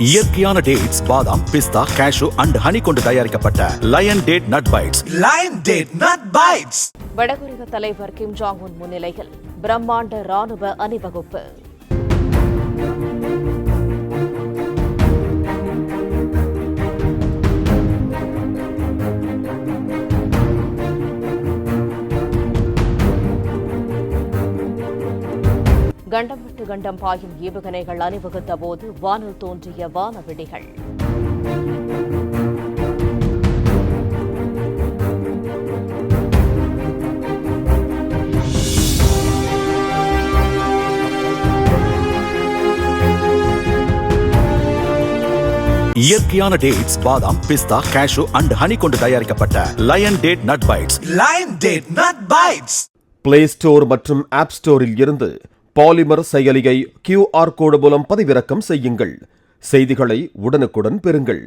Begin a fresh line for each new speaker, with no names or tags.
இயற்கையான டேட்ஸ், பாதாம், பிஸ்தா, cash and honey கொண்டு தயாரிக்கப்பட்ட lion date nut bites.
Lion date nut bites.
வடகொரிய தலைவர் கிம் ஜாங் உன் முன்னிலையில் பிரம்மாண்ட ராணுவ அணிவகுப்பு. கண்டம் விட்டு கண்டம் பாயும் ஏவுகணைகள் அணிவகுத்த போது வானில் தோன்றிய வானவெடிகள்.
இயற்கையான டேட்ஸ், பாதாம், பிஸ்தா, கேஷு அண்ட் ஹனி கொண்டு தயாரிக்கப்பட்ட lion date nut bites.
Lion date nut bites.
Play store மற்றும் ஆப் ஸ்டோரில் இருந்து பாலிமர் செயலியை QR கோடு மூலம் பதிவிறக்கம் செய்யுங்கள். செய்திகளை உடனுக்குடன் பெறுங்கள்.